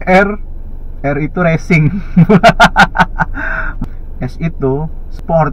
R, R itu racing. S itu sport.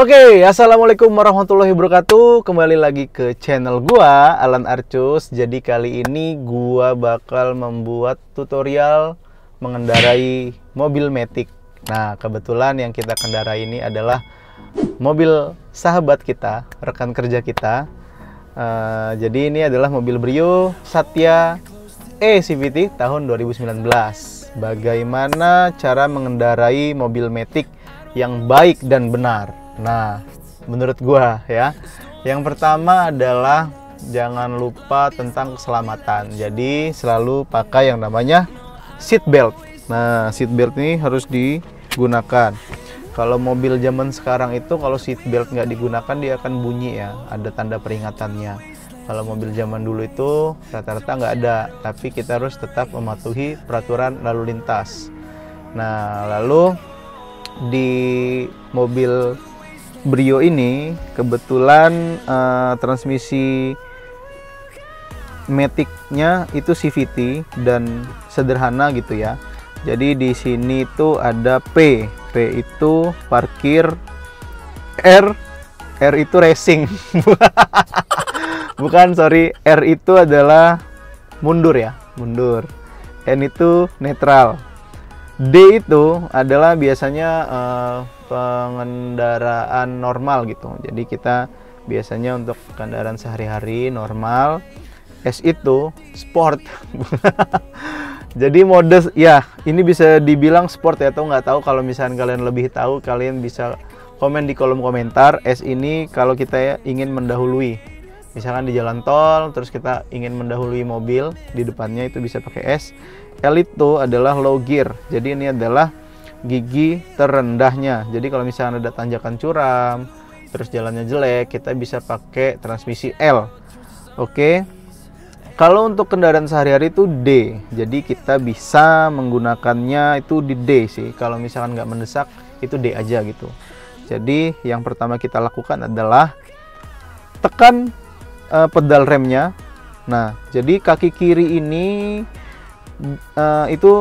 Oke, assalamualaikum warahmatullahi wabarakatuh. Kembali lagi ke channel gua, Alan Arcus. Jadi kali ini gua bakal membuat tutorial mengendarai mobil Matic. Nah, kebetulan yang kita kendarai ini adalah mobil sahabat kita, rekan kerja kita. Jadi ini adalah mobil Brio Satya E CVT tahun 2019. Bagaimana cara mengendarai mobil Matic yang baik dan benar? Nah, menurut gua ya, yang pertama adalah jangan lupa tentang keselamatan. Jadi selalu pakai yang namanya seat belt. Nah, seat belt ini harus digunakan. Kalau mobil zaman sekarang itu kalau seat belt nggak digunakan dia akan bunyi ya, ada tanda peringatannya. Kalau mobil zaman dulu itu rata-rata nggak ada, tapi kita harus tetap mematuhi peraturan lalu lintas. Nah, lalu di mobil Brio ini kebetulan transmisi Matic-nya itu CVT dan sederhana gitu ya. Jadi di sini itu ada P itu parkir, R itu racing. Bukan, sorry, R itu adalah mundur ya, mundur. N itu netral. D itu adalah biasanya pengendaraan normal gitu. Jadi kita biasanya untuk kendaraan sehari-hari normal. S itu sport. Jadi mode ya ini bisa dibilang sport ya, atau nggak tahu. Kalau misalnya kalian lebih tahu, kalian bisa komen di kolom komentar. S ini kalau kita ingin mendahului, misalkan di jalan tol terus kita ingin mendahului mobil di depannya, itu bisa pakai S. L itu adalah low gear. Jadi ini adalah gigi terendahnya. Jadi kalau misalnya ada tanjakan curam terus jalannya jelek, kita bisa pakai transmisi L. Oke. Kalau untuk kendaraan sehari-hari itu D. Jadi kita bisa menggunakannya itu di D sih. Kalau misalkan nggak mendesak itu D aja gitu. Jadi yang pertama kita lakukan adalah tekan pedal remnya. Nah, jadi kaki kiri ini itu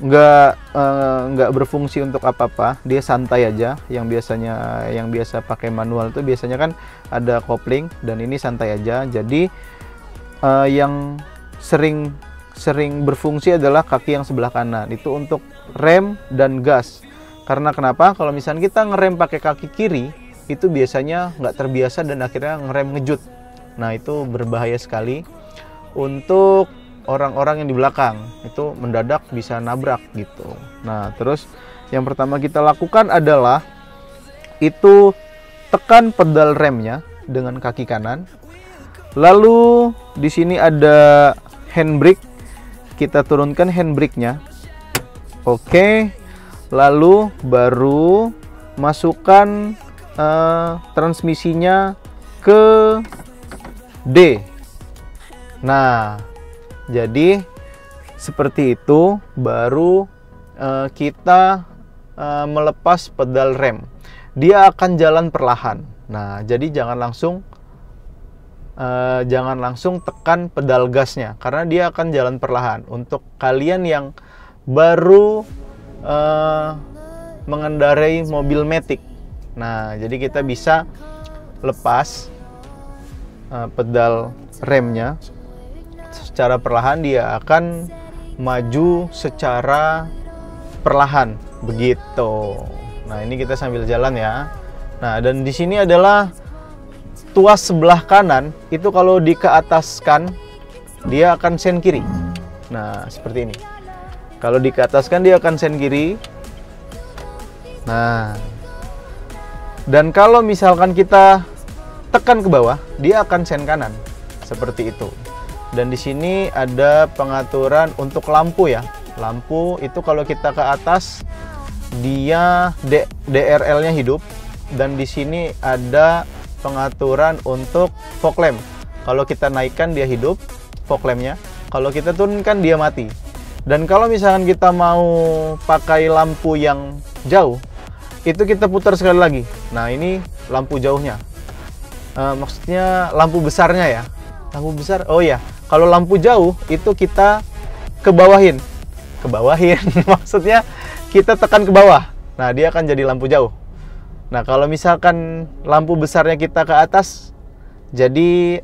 nggak berfungsi untuk apa-apa, dia santai aja. Yang biasa pakai manual itu biasanya kan ada kopling, dan ini santai aja. Jadi yang sering berfungsi adalah kaki yang sebelah kanan, itu untuk rem dan gas. Karena kenapa? Kalau misalnya kita ngerem pakai kaki kiri, itu biasanya nggak terbiasa dan akhirnya ngerem ngejut. Nah, itu berbahaya sekali untuk orang-orang yang di belakang, itu mendadak bisa nabrak gitu. Nah, terus yang pertama kita lakukan adalah itu tekan pedal remnya dengan kaki kanan. Lalu di sini ada handbrake, kita turunkan handbrake-nya. Oke. Lalu baru masukkan transmisinya ke D. Nah, jadi seperti itu baru kita melepas pedal rem. Dia akan jalan perlahan. Nah, jadi jangan langsung tekan pedal gasnya, karena dia akan jalan perlahan. Untuk kalian yang baru mengendarai mobil Matic, nah jadi kita bisa lepas pedal remnya secara perlahan, dia akan maju secara perlahan begitu. Nah, ini kita sambil jalan ya. Nah, dan di sini adalah tuas sebelah kanan, itu kalau dikeataskan dia akan sen kiri. Nah, seperti ini. Kalau dikeataskan dia akan sen kiri. Nah, dan kalau misalkan kita tekan ke bawah, dia akan sen kanan. Seperti itu. Dan di sini ada pengaturan untuk lampu ya. Lampu itu kalau kita ke atas dia DRL-nya hidup, dan di sini ada pengaturan untuk fog lamp. Kalau kita naikkan dia hidup fog lamp-nya, kalau kita turunkan dia mati. Dan kalau misalkan kita mau pakai lampu yang jauh, itu kita putar sekali lagi. Nah, ini lampu jauhnya. Maksudnya lampu besarnya ya. Lampu besar. Oh ya, kalau lampu jauh itu kita kebawahin. Maksudnya kita tekan ke bawah. Nah, dia akan jadi lampu jauh. Nah, kalau misalkan lampu besarnya kita ke atas, jadi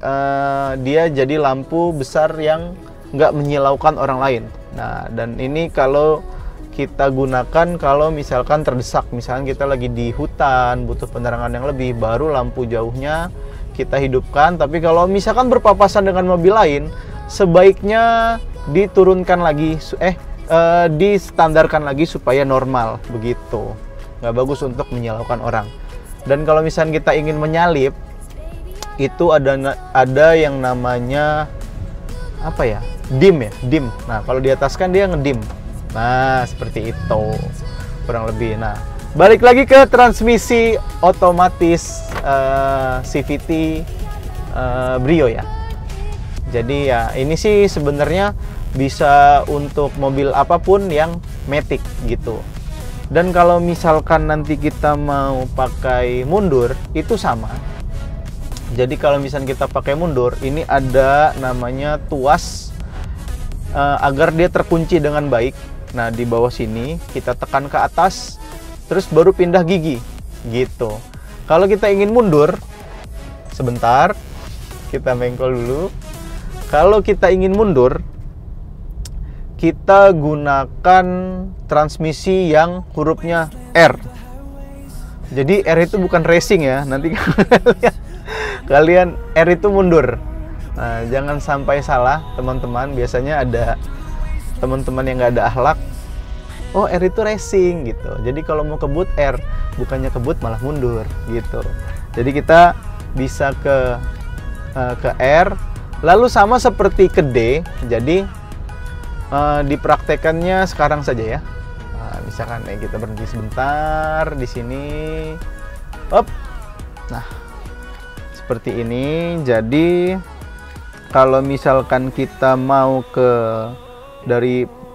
dia jadi lampu besar yang nggak menyilaukan orang lain. Nah, dan ini kalau kita gunakan kalau misalkan terdesak, misalkan kita lagi di hutan, butuh penerangan yang lebih, baru lampu jauhnya kita hidupkan. Tapi kalau misalkan berpapasan dengan mobil lain, sebaiknya diturunkan lagi, distandarkan lagi supaya normal begitu. Nggak bagus untuk menyilaukan orang. Dan kalau misalnya kita ingin menyalip, itu ada yang namanya apa ya? Dim ya, dim. Nah, kalau di atas kan dia ngedim. Nah, seperti itu kurang lebih. Nah, balik lagi ke transmisi otomatis CVT Brio ya. Jadi ya ini sih sebenarnya bisa untuk mobil apapun yang matic gitu. Dan kalau misalkan nanti kita mau pakai mundur, itu sama. Jadi kalau misalnya kita pakai mundur, ini ada namanya tuas agar dia terkunci dengan baik. Nah, di bawah sini kita tekan ke atas, terus baru pindah gigi gitu. Kalau kita ingin mundur, sebentar, kita mengkol dulu. Kalau kita ingin mundur, kita gunakan transmisi yang hurufnya R. Jadi R itu bukan racing ya, nanti kalian R itu mundur. Nah, jangan sampai salah teman-teman. Biasanya ada teman-teman yang nggak ada akhlak, oh R itu racing gitu. Jadi kalau mau kebut R, bukannya kebut malah mundur gitu. Jadi kita bisa ke R. Lalu sama seperti ke D, jadi dipraktekannya sekarang saja ya. Nah, misalkan kita berhenti sebentar di sini, up. Nah, seperti ini. Jadi kalau misalkan kita mau ke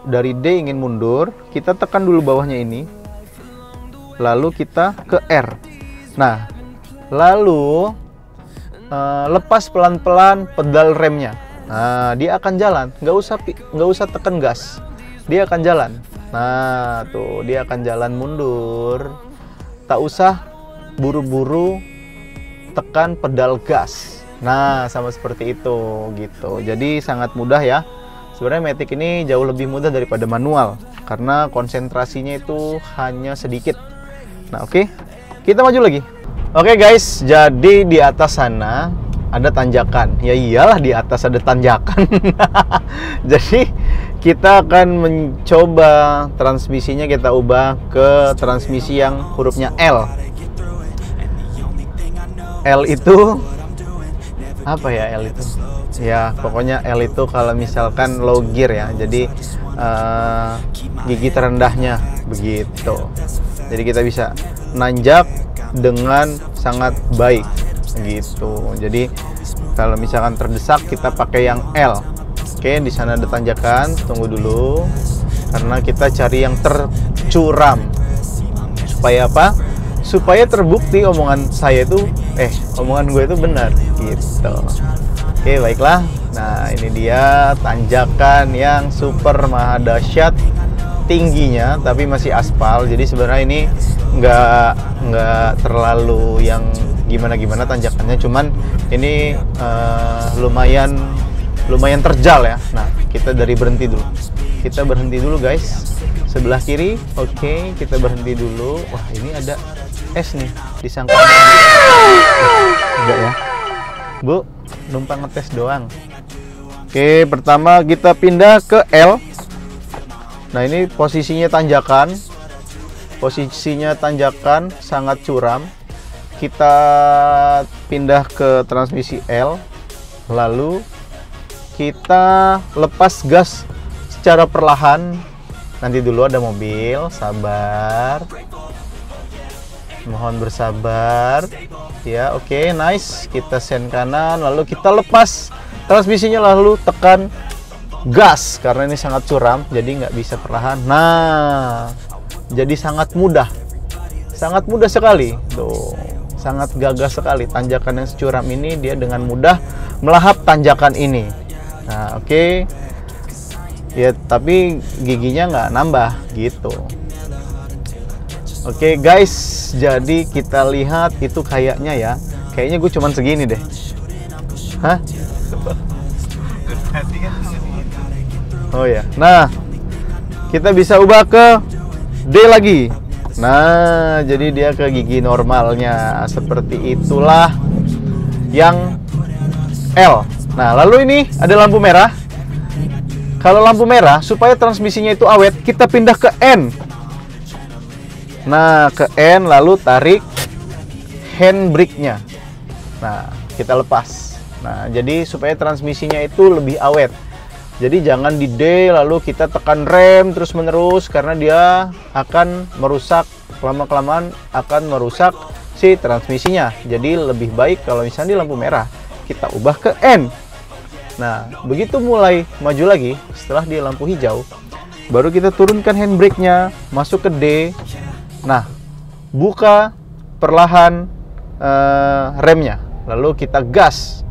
dari D ingin mundur, kita tekan dulu bawahnya ini, lalu kita ke R. Nah, lalu lepas pelan-pelan pedal remnya. Nah, dia akan jalan, nggak usah tekan gas, dia akan jalan. Nah, tuh dia akan jalan mundur, tak usah buru-buru tekan pedal gas. Nah, sama seperti itu gitu. Jadi sangat mudah ya. Sebenarnya Matic ini jauh lebih mudah daripada manual karena konsentrasinya itu hanya sedikit. Nah, oke, kita maju lagi. Oke guys, jadi di atas sana ada tanjakan. Ya iyalah, di atas ada tanjakan. Jadi kita akan mencoba transmisinya, kita ubah ke transmisi yang hurufnya L. L itu apa ya? L itu ya pokoknya L itu kalau misalkan low gear ya. Jadi gigi terendahnya begitu. Jadi kita bisa nanjak dengan sangat baik gitu. Jadi kalau misalkan terdesak kita pakai yang L. Oke, di sana ada tanjakan, tunggu dulu karena kita cari yang tercuram. Supaya apa? Supaya terbukti omongan saya itu omongan gue itu benar gitu. Oke, baiklah. Nah, ini dia tanjakan yang super maha dahsyat tingginya, tapi masih aspal. Jadi sebenarnya ini nggak terlalu yang gimana tanjakannya, cuman ini lumayan terjal ya. Nah, kita berhenti dulu guys, sebelah kiri. Oke, kita berhenti dulu. Wah, ini ada es nih, disangka enggak ya, Bu, numpang ngetes doang. Oke, pertama kita pindah ke L. Nah, ini posisinya tanjakan sangat curam. Kita pindah ke transmisi L, lalu kita lepas gas secara perlahan Nanti dulu ada mobil, sabar. Mohon bersabar. Ya, oke, nice. Kita sen kanan, lalu kita lepas transmisinya, lalu tekan gas karena ini sangat curam, jadi nggak bisa perlahan. Nah, jadi sangat mudah sekali. Tuh, sangat gagah sekali. Tanjakan yang securam ini dia dengan mudah melahap tanjakan ini. Nah, oke. Ya, tapi giginya nggak nambah gitu. Oke guys, jadi kita lihat itu kayaknya gue cuman segini deh. Hah? Oh ya, nah kita bisa ubah ke D lagi. Nah, jadi dia ke gigi normalnya. Seperti itulah yang L. Nah, lalu ini ada lampu merah. Kalau lampu merah, supaya transmisinya itu awet, kita pindah ke N. Nah, ke N, lalu tarik handbrake-nya. Nah, kita lepas. Nah, jadi supaya transmisinya itu lebih awet. Jadi jangan di D lalu kita tekan rem terus menerus, karena dia akan merusak, lama-kelamaan akan merusak si transmisinya. Jadi lebih baik kalau misalnya di lampu merah kita ubah ke N. Nah, begitu mulai maju lagi setelah di lampu hijau, baru kita turunkan handbrake-nya, masuk ke D. Nah, buka perlahan remnya, lalu kita gas.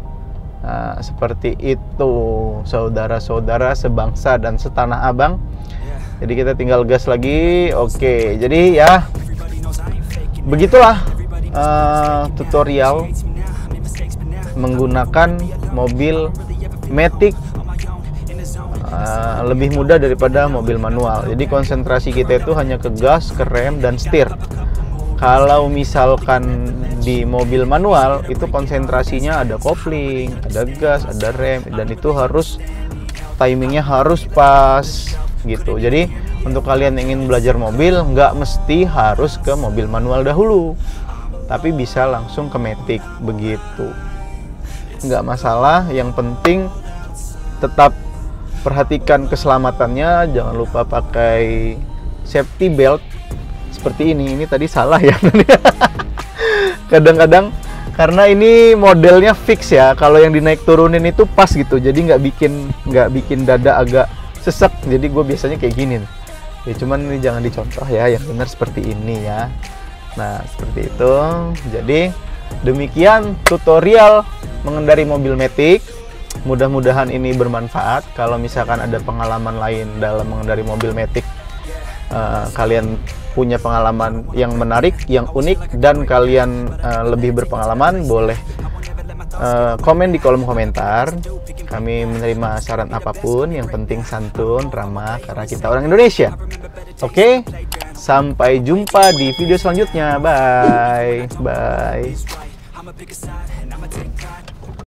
Nah, seperti itu, saudara-saudara sebangsa dan setanah abang. Jadi kita tinggal gas lagi. Oke, jadi ya begitulah tutorial menggunakan mobil Matic. Lebih mudah daripada mobil manual. Jadi konsentrasi kita itu hanya ke gas, ke rem, dan setir. Kalau misalkan di mobil manual itu konsentrasinya ada kopling, ada gas, ada rem, dan itu harus timingnya harus pas gitu. Jadi untuk kalian yang ingin belajar mobil, nggak mesti harus ke mobil manual dahulu, tapi bisa langsung ke Matic begitu. Nggak masalah, yang penting tetap perhatikan keselamatannya, jangan lupa pakai safety belt seperti ini. Ini tadi salah ya. Kadang-kadang karena ini modelnya fix ya, kalau yang dinaik turunin itu pas gitu, jadi nggak bikin dada agak sesek. Jadi gue biasanya kayak gini nih. Ya cuman ini jangan dicontoh ya, yang benar seperti ini ya. Nah, seperti itu. Jadi demikian tutorial mengendari mobil Matic. Mudah-mudahan ini bermanfaat. Kalau misalkan ada pengalaman lain dalam mengendari mobil Matic, kalian punya pengalaman yang menarik, yang unik, dan kalian lebih berpengalaman, boleh komen di kolom komentar. Kami menerima saran apapun, yang penting santun, ramah, karena kita orang Indonesia. Oke, sampai jumpa di video selanjutnya. Bye.